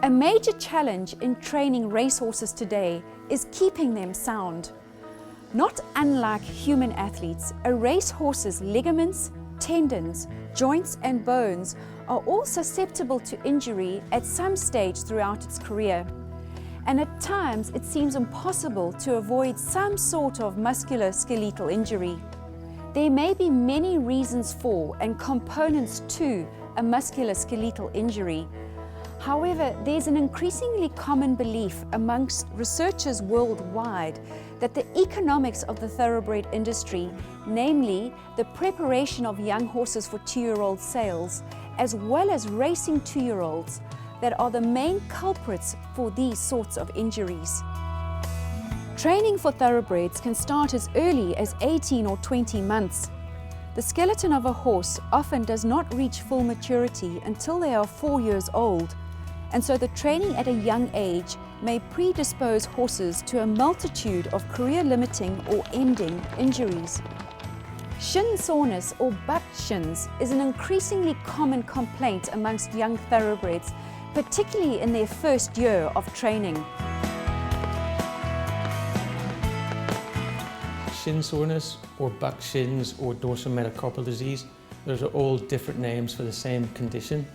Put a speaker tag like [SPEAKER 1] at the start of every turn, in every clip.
[SPEAKER 1] A major challenge in training racehorses today is keeping them sound. Not unlike human athletes, a racehorse's ligaments, tendons, joints and bones are all susceptible to injury at some stage throughout its career. And at times it seems impossible to avoid some sort of musculoskeletal injury. There may be many reasons for and components to a musculoskeletal injury. However, there's an increasingly common belief amongst researchers worldwide that the economics of the thoroughbred industry, namely the preparation of young horses for 2-year-old sales, as well as racing 2-year-olds, that are the main culprits for these sorts of injuries. Training for thoroughbreds can start as early as 18 or 20 months. The skeleton of a horse often does not reach full maturity until they are 4 years old, and so the training at a young age may predispose horses to a multitude of career-limiting or ending injuries. Shin soreness or buck shins is an increasingly common complaint amongst young thoroughbreds, particularly in their first year of training.
[SPEAKER 2] Shin soreness or buck shins or dorsal metacarpal disease, those are all different names for the same condition.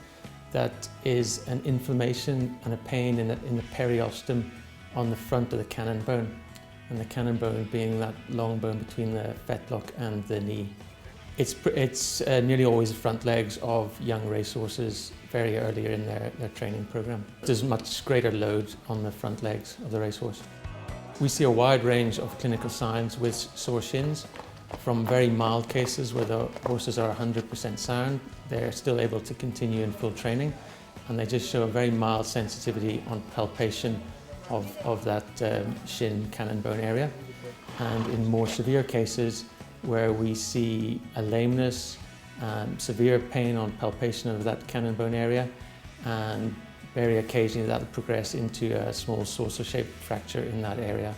[SPEAKER 2] That is an inflammation and a pain in the periosteum on the front of the cannon bone, and the cannon bone being that long bone between the fetlock and the knee. It's nearly always the front legs of young racehorses very earlier in their training program. There's much greater load on the front legs of the racehorse. We see a wide range of clinical signs with sore shins, from very mild cases where the horses are 100% sound, they're still able to continue in full training, and they just show a very mild sensitivity on palpation of that shin cannon bone area. And in more severe cases where we see a lameness, severe pain on palpation of that cannon bone area, and very occasionally that will progress into a small saucer-shaped fracture in that area.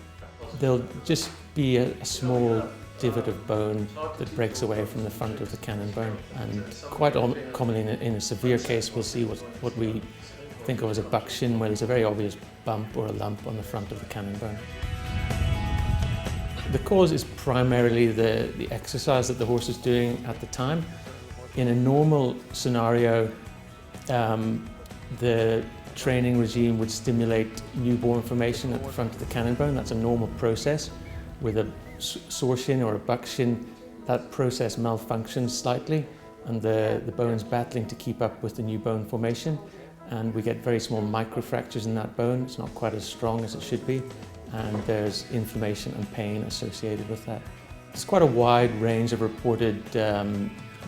[SPEAKER 2] There'll just be a small divot of bone that breaks away from the front of the cannon bone, and quite commonly in a severe case we'll see what we think of as a buck shin, where there's a very obvious bump or a lump on the front of the cannon bone. The cause is primarily the exercise that the horse is doing at the time. In a normal scenario, the training regime would stimulate newborn formation at the front of the cannon bone. That's a normal process. With a sore shin or a buck shin, that process malfunctions slightly, and the bone's battling to keep up with the new bone formation, and we get very small microfractures in that bone. It's not quite as strong as it should be, and there's inflammation and pain associated with that. There's quite a wide range of reported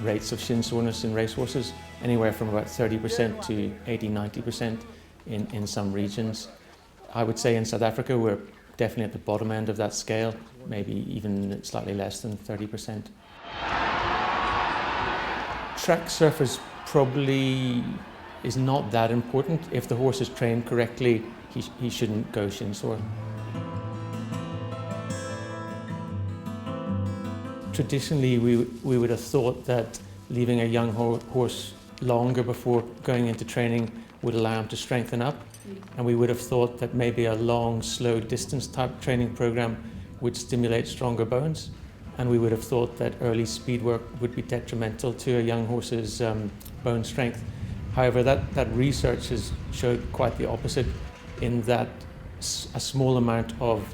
[SPEAKER 2] rates of shin soreness in racehorses, anywhere from about 30% to 80–90% in some regions. I would say in South Africa we're definitely at the bottom end of that scale, maybe even slightly less than 30%. Track surface probably is not that important. If the horse is trained correctly, he shouldn't go shin sore. Traditionally, we would have thought that leaving a young horse longer before going into training would allow him to strengthen up. And we would have thought that maybe a long, slow distance type training program would stimulate stronger bones. And we would have thought that early speed work would be detrimental to a young horse's bone strength. However, that research has showed quite the opposite, in that a small amount of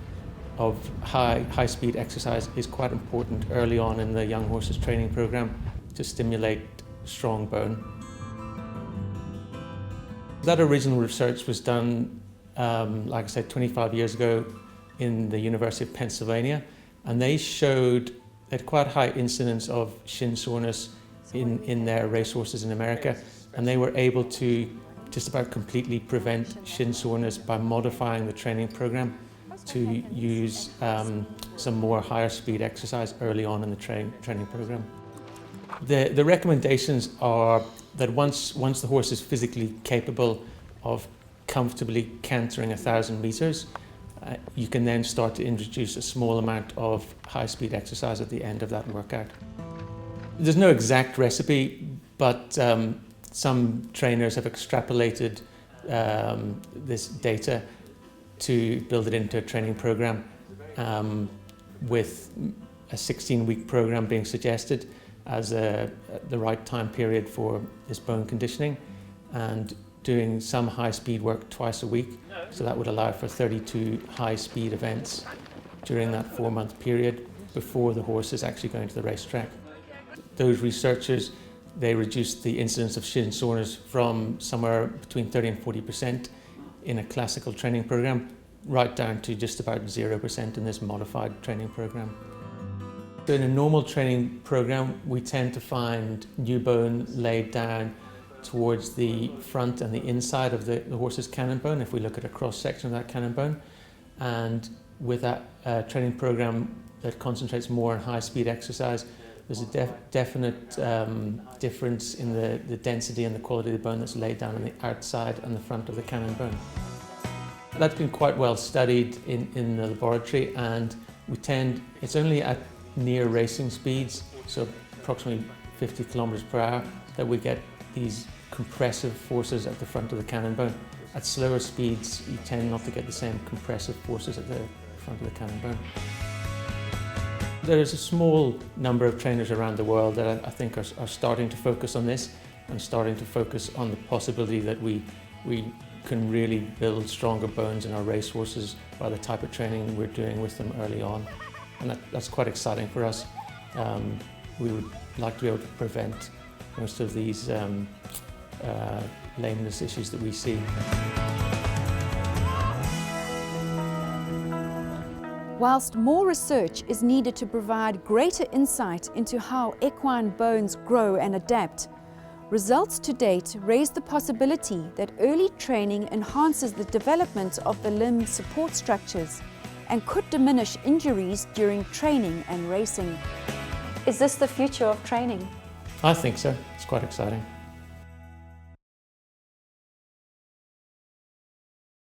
[SPEAKER 2] high speed exercise is quite important early on in the young horse's training program to stimulate strong bone. That original research was done, like I said, 25 years ago in the University of Pennsylvania, and they showed that quite high incidence of shin soreness in their racehorses in America, and they were able to just about completely prevent shin soreness by modifying the training program to use some more higher speed exercise early on in the training program. The recommendations are that once the horse is physically capable of comfortably cantering 1,000 meters, you can then start to introduce a small amount of high-speed exercise at the end of that workout. There's no exact recipe, but some trainers have extrapolated this data to build it into a training program, with a 16-week program being suggested as the right time period for this bone conditioning, and doing some high-speed work twice a week. So that would allow for 32 high-speed events during that 4-month period before the horse is actually going to the racetrack. Those researchers, they reduced the incidence of shin soreness from somewhere between 30 and 40% in a classical training program, right down to just about 0% in this modified training program. So in a normal training program, we tend to find new bone laid down towards the front and the inside of the horse's cannon bone, if we look at a cross-section of that cannon bone. And with that training program that concentrates more on high-speed exercise, there's a definite difference in the density and the quality of the bone that's laid down on the outside and the front of the cannon bone. That's been quite well studied in the laboratory, and it's only at near racing speeds, so approximately 50 kilometers per hour, that we get these compressive forces at the front of the cannon bone. At slower speeds, you tend not to get the same compressive forces at the front of the cannon bone. There is a small number of trainers around the world that I think are starting to focus on this, and starting to focus on the possibility that we can really build stronger bones in our racehorses by the type of training we're doing with them early on. And that's quite exciting for us. We would like to be able to prevent most of these lameness issues that we see.
[SPEAKER 1] Whilst more research is needed to provide greater insight into how equine bones grow and adapt, results to date raise the possibility that early training enhances the development of the limb support structures and could diminish injuries during training and racing. Is this the future of training?
[SPEAKER 2] I think so. It's quite exciting.